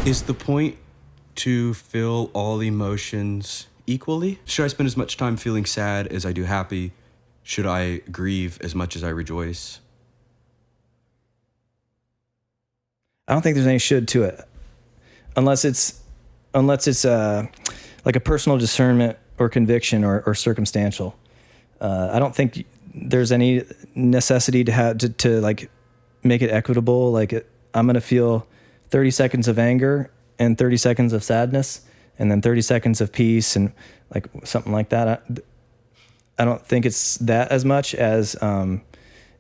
Is the point to feel all emotions equally? Should I spend as much time feeling sad as I do happy? Should I grieve as much as I rejoice? I don't think there's any should to it, unless it's like a personal discernment or conviction or circumstantial. I don't think there's any necessity to have to like make it equitable. Like I'm going to feel 30 seconds of anger and 30 seconds of sadness and then 30 seconds of peace and like something like that. I don't think it's that as much as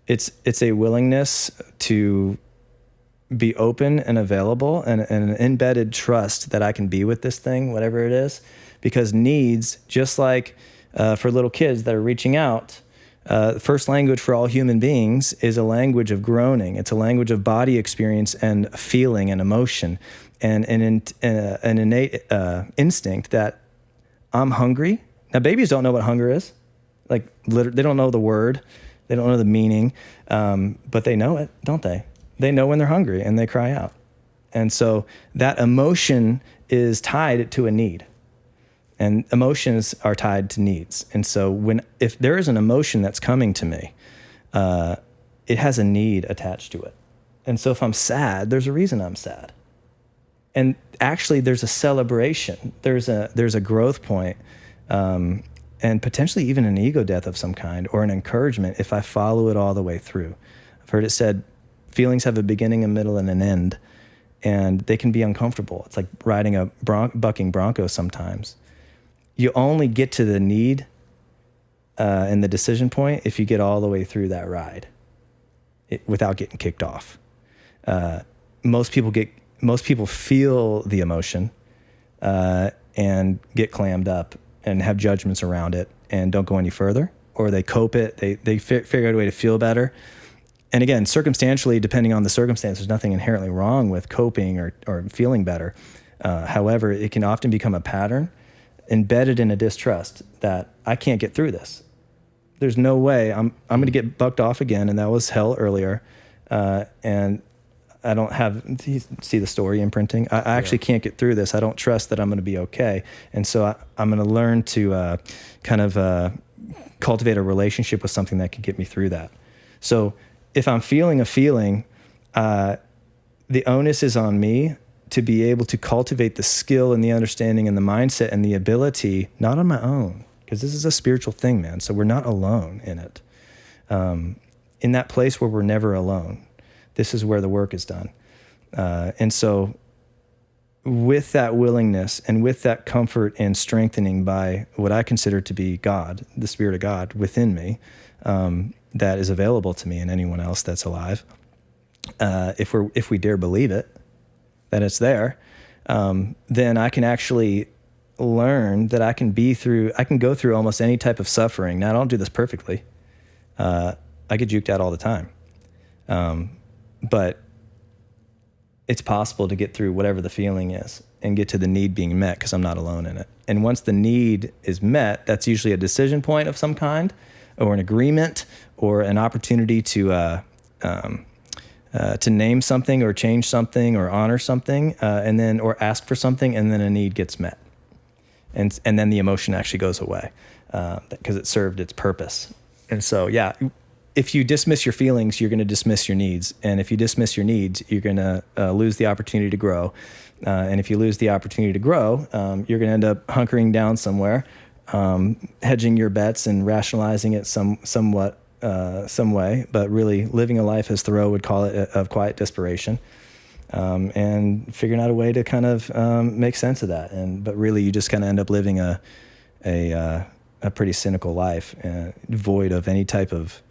it's a willingness to be open and available and an embedded trust that I can be with this thing, whatever it is, because needs, just like for little kids that are reaching out, the first language for all human beings is a language of groaning. It's a language of body experience and feeling and emotion and an innate instinct that I'm hungry. Now, babies don't know what hunger is. Like, they don't know the word. They don't know the meaning, but they know it, don't they? They know when they're hungry and they cry out. And so that emotion is tied to a need. And emotions are tied to needs. And so if there is an emotion that's coming to me, it has a need attached to it. And so if I'm sad, there's a reason I'm sad. And actually there's a celebration. There's a growth point, and potentially even an ego death of some kind or an encouragement if I follow it all the way through. I've heard it said, feelings have a beginning, a middle, and an end, and they can be uncomfortable. It's like riding a bucking bronco sometimes. You only get to the need and the decision point if you get all the way through that ride without getting kicked off. Most people feel the emotion and get clammed up and have judgments around it and don't go any further, or they cope it. They figure out a way to feel better. And again, circumstantially, depending on the circumstance, there's nothing inherently wrong with coping or feeling better. However, it can often become a pattern embedded in a distrust that I can't get through this. There's no way I'm going to get bucked off again, and that was hell earlier. And I don't have, see the story imprinting? I actually can't get through this. I don't trust that I'm going to be okay. And so I'm going to learn to cultivate a relationship with something that can get me through that. So if I'm feeling a feeling, the onus is on me to be able to cultivate the skill and the understanding and the mindset and the ability, not on my own, because this is a spiritual thing, man. So we're not alone in it. In that place where we're never alone, this is where the work is done. And so with that willingness and with that comfort and strengthening by what I consider to be God, the Spirit of God within me, that is available to me and anyone else that's alive, if we dare believe it, that it's there, then I can actually learn that I can go through almost any type of suffering. Now, I don't do this perfectly. I get juked out all the time. But it's possible to get through whatever the feeling is and get to the need being met because I'm not alone in it. And once the need is met, that's usually a decision point of some kind or an agreement or an opportunity to name something or change something or honor something, or ask for something, and then a need gets met. And then the emotion actually goes away because it served its purpose. And so, yeah, if you dismiss your feelings, you're going to dismiss your needs. And if you dismiss your needs, you're going to lose the opportunity to grow. And if you lose the opportunity to grow, you're going to end up hunkering down somewhere, hedging your bets and rationalizing it some way, but really living a life, as Thoreau would call it, of quiet desperation, and figuring out a way to kind of make sense of that. But really, you just kind of end up living a pretty cynical life, devoid of any type of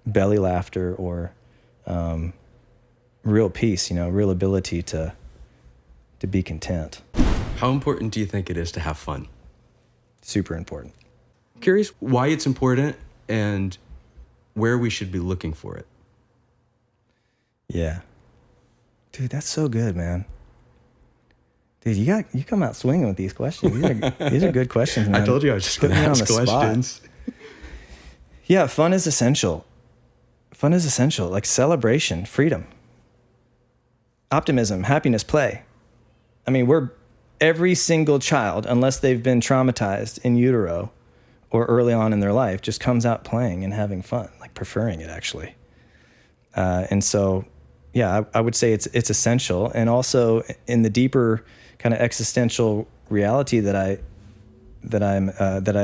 belly laughter or real peace, real ability to be content. How important do you think it is to have fun? Super important. Curious why it's important and where we should be looking for it. Yeah. Dude, that's so good, man. Dude, you come out swinging with these questions. These are good questions, man. I told you I was just going to ask questions. Yeah, fun is essential. Fun is essential, like celebration, freedom. optimism, happiness, play. I mean, every single child, unless they've been traumatized in utero or early on in their life, just comes out playing and having fun, like preferring it actually. And so, yeah, I would say it's essential. And also in the deeper kind of existential reality that I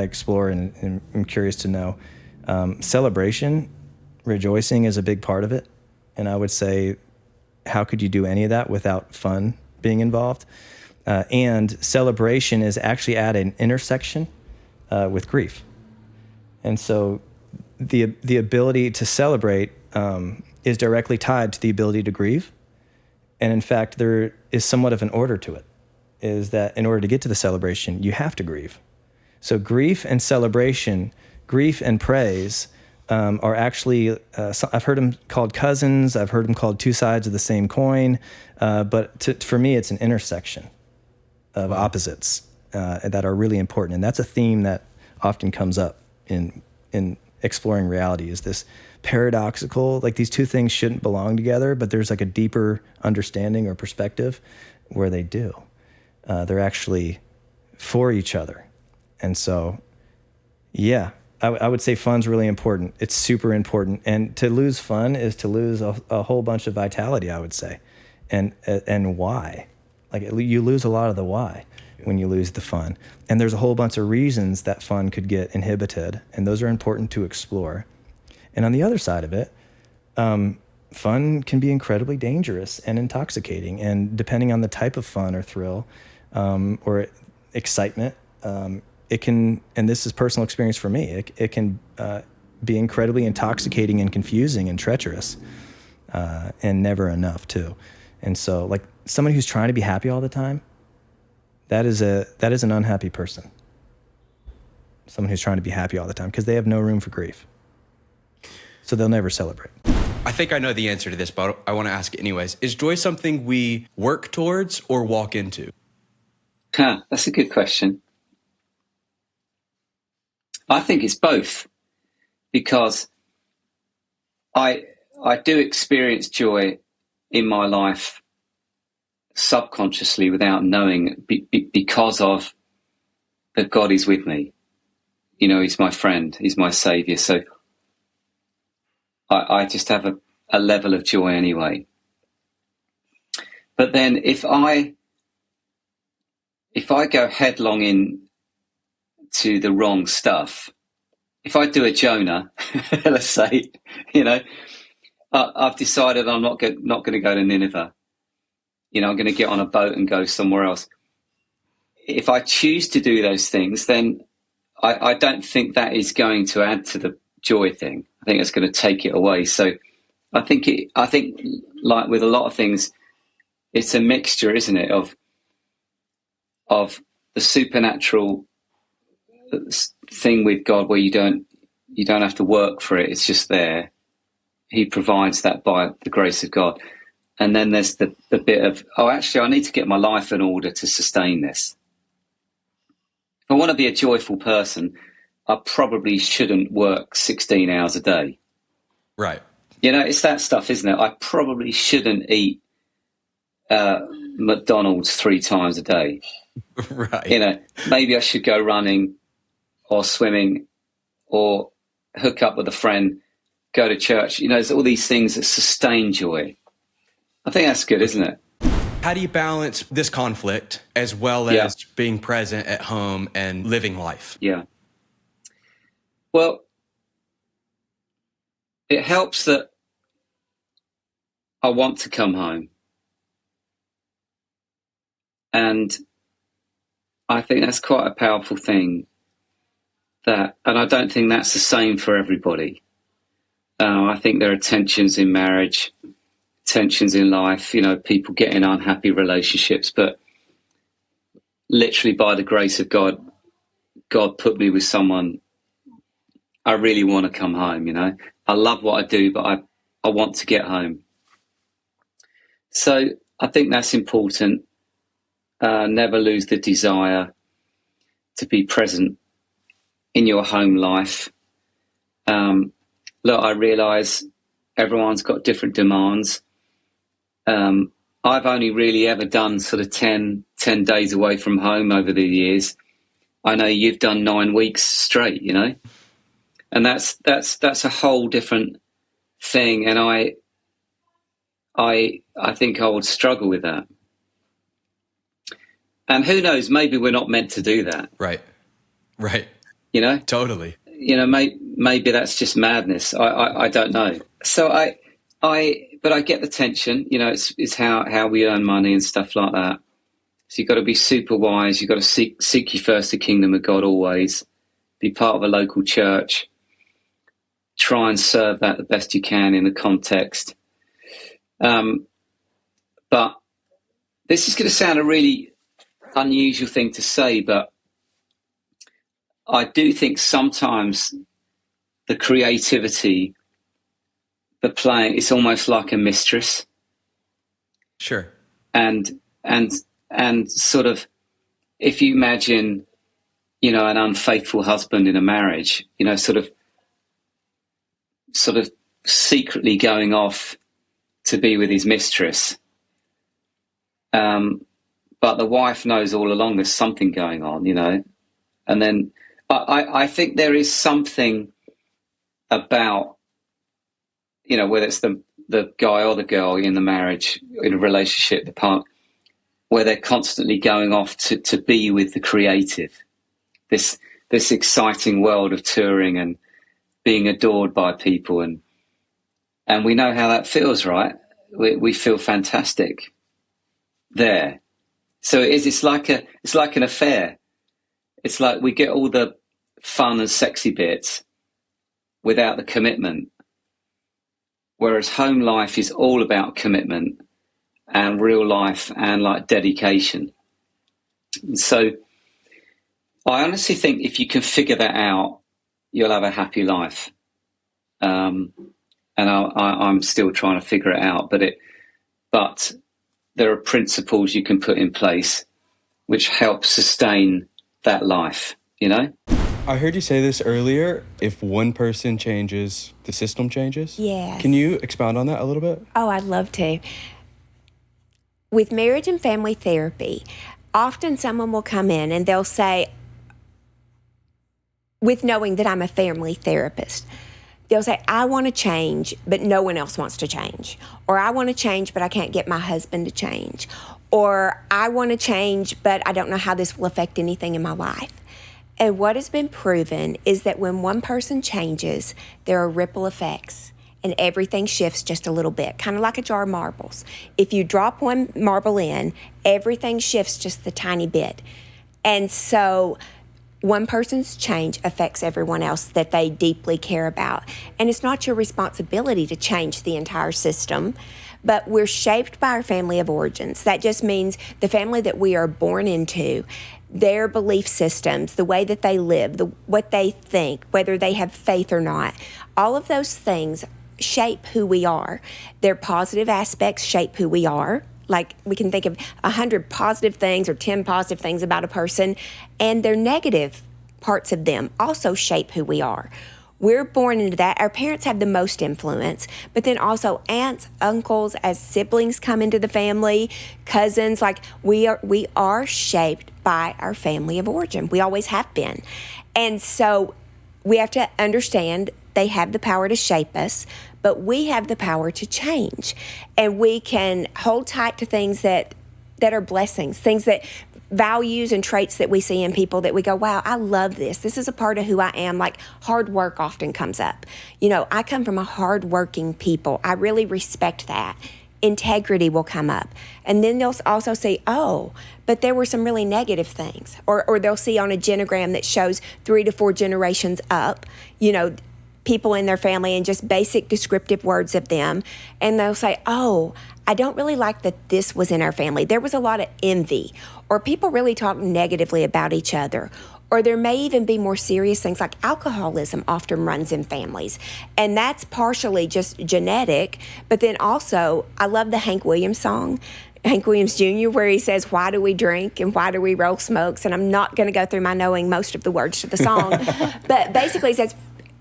explore and I'm curious to know, celebration, rejoicing is a big part of it. And I would say, how could you do any of that without fun being involved? And celebration is actually at an intersection with grief. And so the ability to celebrate is directly tied to the ability to grieve. And in fact, there is somewhat of an order to it, is that in order to get to the celebration, you have to grieve. So grief and celebration, grief and praise are actually, I've heard them called cousins. I've heard them called two sides of the same coin. But for me, it's an intersection of opposites that are really important. And that's a theme that often comes up in exploring reality, is this paradoxical, like these two things shouldn't belong together, but there's like a deeper understanding or perspective where they do. They're actually for each other. And so, yeah, I would say fun's really important. It's super important. And to lose fun is to lose a whole bunch of vitality, I would say. And why? Like you lose a lot of the why when you lose the fun. And there's a whole bunch of reasons that fun could get inhibited, and those are important to explore. And on the other side of it, fun can be incredibly dangerous and intoxicating. And depending on the type of fun or thrill or excitement, it can, and this is personal experience for me, it can be incredibly intoxicating and confusing and treacherous and never enough too. And so like someone who's trying to be happy all the time, that is an unhappy person. Someone who's trying to be happy all the time, because they have no room for grief. So they'll never celebrate. I think I know the answer to this, but I want to ask it anyways. Is joy something we work towards or walk into? That's a good question. I think it's both, because I do experience joy in my life subconsciously without knowing, because of that God is with me. You know, he's my friend, he's my savior. So I just have a level of joy anyway. But then if I go headlong in to the wrong stuff, if I do a Jonah, let's say, you know, I've decided I'm not going to go to Nineveh. You know, I'm going to get on a boat and go somewhere else. If I choose to do those things, then I don't think that is going to add to the joy thing. I think it's going to take it away. So I think like with a lot of things, it's a mixture, isn't it, of the supernatural thing with God, where you don't have to work for it. It's just there. He provides that by the grace of God. And then there's the bit of, actually, I need to get my life in order to sustain this. If I want to be a joyful person, I probably shouldn't work 16 hours a day. Right. You know, it's that stuff, isn't it? I probably shouldn't eat McDonald's 3 times a day. Right. You know, maybe I should go running or swimming or hook up with a friend, go to church. You know, there's all these things that sustain joy. I think that's good, isn't it? How do you balance this conflict as well as being present at home and living life? Yeah. Well, it helps that I want to come home. And I think that's quite a powerful thing. And I don't think that's the same for everybody. I think there are tensions in marriage, tensions in life, you know, people get in unhappy relationships, but literally by the grace of God, God put me with someone. I really want to come home, you know. I love what I do, but I want to get home. So I think that's important. Never lose the desire to be present in your home life. Look, I realise everyone's got different demands. I I've only really ever done sort of 10 days away from home over the years. I know you've done 9 weeks straight, you know, and that's a whole different thing. And I think I would struggle with that. And who knows, maybe we're not meant to do that. Right. You know? Totally. You know, maybe that's just madness. I don't know. So but I get the tension, you know, it's how we earn money and stuff like that. So you've got to be super wise. You've got to seek ye first the kingdom of God always. Be part of a local church. Try and serve that the best you can in the context. But this is going to sound a really unusual thing to say, but I do think sometimes the creativity, the playing, it's almost like a mistress. Sure. And sort of, if you imagine, you know, an unfaithful husband in a marriage, you know, sort of secretly going off to be with his mistress. But the wife knows all along there's something going on, you know. And then I think there is something about, you know, whether it's the guy or the girl in the marriage, in a relationship, the part where they're constantly going off to be with the creative, this exciting world of touring and being adored by people, and we know how that feels, right? We feel fantastic there. So it's like an affair. It's like we get all the fun and sexy bits without the commitment. Whereas home life is all about commitment and real life and like dedication. And so I honestly think if you can figure that out, you'll have a happy life. And I'm still trying to figure it out, but there are principles you can put in place which help sustain that life, you know? I heard you say this earlier. If one person changes, the system changes? Yes. Can you expound on that a little bit? Oh, I'd love to. With marriage and family therapy, often someone will come in and they'll say, with knowing that I'm a family therapist, they'll say, I want to change, but no one else wants to change. Or I want to change, but I can't get my husband to change. Or I want to change, but I don't know how this will affect anything in my life. And what has been proven is that when one person changes, there are ripple effects and everything shifts just a little bit, kind of like a jar of marbles. If you drop one marble in, everything shifts just the tiny bit. And so one person's change affects everyone else that they deeply care about. And it's not your responsibility to change the entire system, but we're shaped by our family of origins. That just means the family that we are born into, their belief systems, the way that they live, what they think, whether they have faith or not, all of those things shape who we are. Their positive aspects shape who we are. Like we can think of 100 positive things or 10 positive things about a person, and their negative parts of them also shape who we are. We're born into that. Our parents have the most influence, but then also aunts, uncles, as siblings come into the family, cousins, like we are shaped by our family of origin. We always have been. And so we have to understand they have the power to shape us, but we have the power to change. And we can hold tight to things that are blessings, things that values and traits that we see in people that we go, wow, I love this. This is a part of who I am. Like hard work often comes up. You know, I come from a hard-working people. I really respect that. Integrity will come up. And then they'll also see, oh, but there were some really negative things. Or they'll see on a genogram that shows 3 to 4 generations up, you know, people in their family and just basic descriptive words of them. And they'll say, oh, I don't really like that this was in our family. There was a lot of envy, or people really talk negatively about each other. Or there may even be more serious things like alcoholism often runs in families. And that's partially just genetic, but then also, I love the Hank Williams song, Hank Williams Jr., where he says, why do we drink and why do we roll smokes? And I'm not going to go through my knowing most of the words to the song, but basically he says,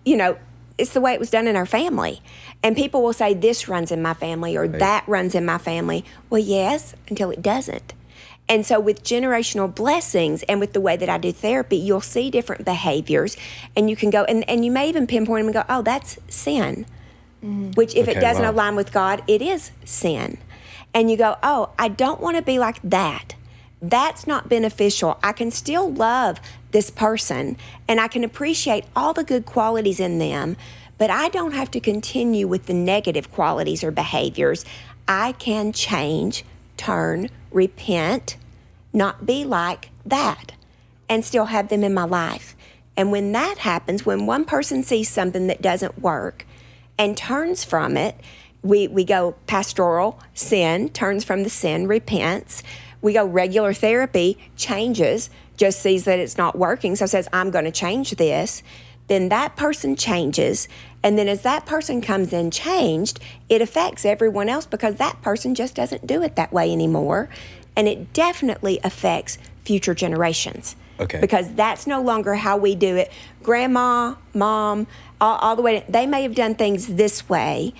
you know, it's the way it was done in our family. And people will say, this runs in my family or that runs in my family. Well, yes, until it doesn't. And so with generational blessings and with the way that I do therapy, you'll see different behaviors, and you can go, and you may even pinpoint them and go, oh, that's sin. Which if it doesn't align with God, it is sin. And you go, oh, I don't want to be like that. That's not beneficial. I can still love this person and I can appreciate all the good qualities in them, but I don't have to continue with the negative qualities or behaviors. I can change, turn, repent, not be like that, and still have them in my life. And when that happens, when one person sees something that doesn't work and turns from it, we go pastoral, sin, turns from the sin, repents. We go regular therapy, changes, just sees that it's not working, so says, I'm going to change this. Then that person changes, and then as that person comes in changed, it affects everyone else because that person just doesn't do it that way anymore. And it definitely affects future generations. Okay. Because that's no longer how we do it. Grandma, mom, all the way, they may have done things this way,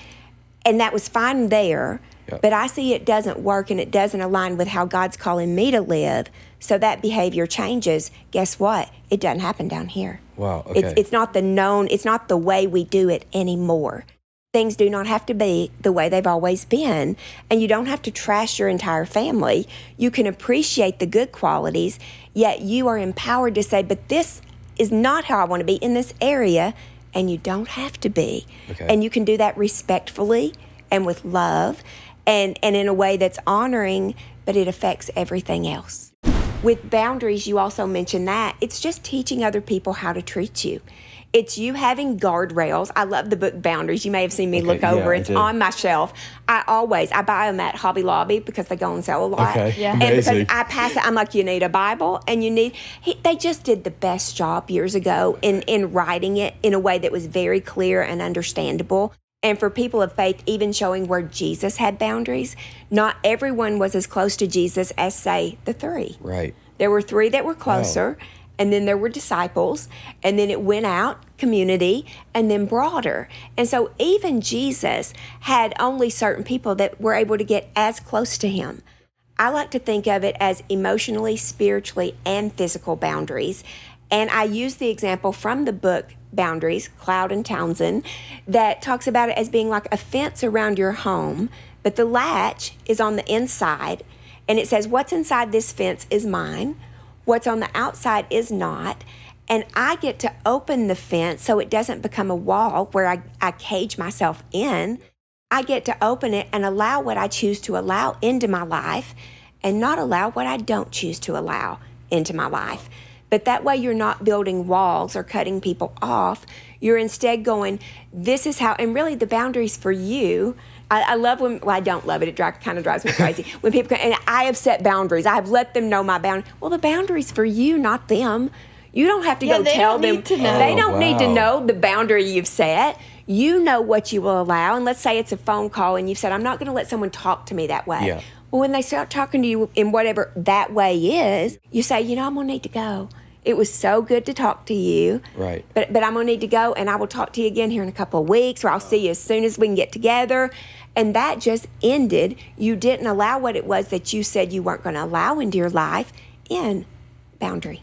and that was fine there, but I see it doesn't work and it doesn't align with how God's calling me to live, so that behavior changes. Guess what? It doesn't happen down here. Wow, okay. It's not the known, it's not the way we do it anymore. Things do not have to be the way they've always been, and you don't have to trash your entire family. You can appreciate the good qualities, yet you are empowered to say, but this is not how I want to be in this area, and you don't have to be. Okay. And you can do that respectfully and with love and in a way that's honoring, but it affects everything else. With boundaries, you also mentioned that. It's just teaching other people how to treat you. It's you having guardrails. I love the book Boundaries. You may have seen me look over. It's on my shelf. I buy them at Hobby Lobby because they go on sale a lot. Okay. Yeah. And Amazing. because I pass it, I'm like, you need a Bible, and they just did the best job years ago in writing it in a way that was very clear and understandable. And for people of faith, even showing where Jesus had boundaries. Not everyone was as close to Jesus as, say, the three. Right. There were three that were closer. Wow. And then there were disciples, and then it went out, community, and then broader. And so even Jesus had only certain people that were able to get as close to him. I like to think of it as emotionally, spiritually, and physical boundaries. And I use the example from the book Boundaries, Cloud and Townsend, that talks about it as being like a fence around your home, but the latch is on the inside, and it says, what's inside this fence is mine. What's on the outside is not, and I get to open the fence so it doesn't become a wall where I cage myself in. I get to open it and allow what I choose to allow into my life and not allow what I don't choose to allow into my life. But that way you're not building walls or cutting people off. You're instead going, this is how, and really the boundaries for you. I love when, well, I don't love it. It kind of drives me crazy. When people come, and I have set boundaries. I have let them know my boundaries. Well, the boundaries for you, not them. You don't have to go tell them. They don't need to know. They don't need to know the boundary you've set. You know what you will allow. And let's say it's a phone call and you've said, I'm not going to let someone talk to me that way. Yeah. Well, when they start talking to you in whatever that way is, you say, I'm going to need to go. It was so good to talk to you. Right. But I'm going to need to go, and I will talk to you again here in a couple of weeks, or I'll see you as soon as we can get together. And that just ended. You didn't allow what it was that you said you weren't going to allow into your life in boundary.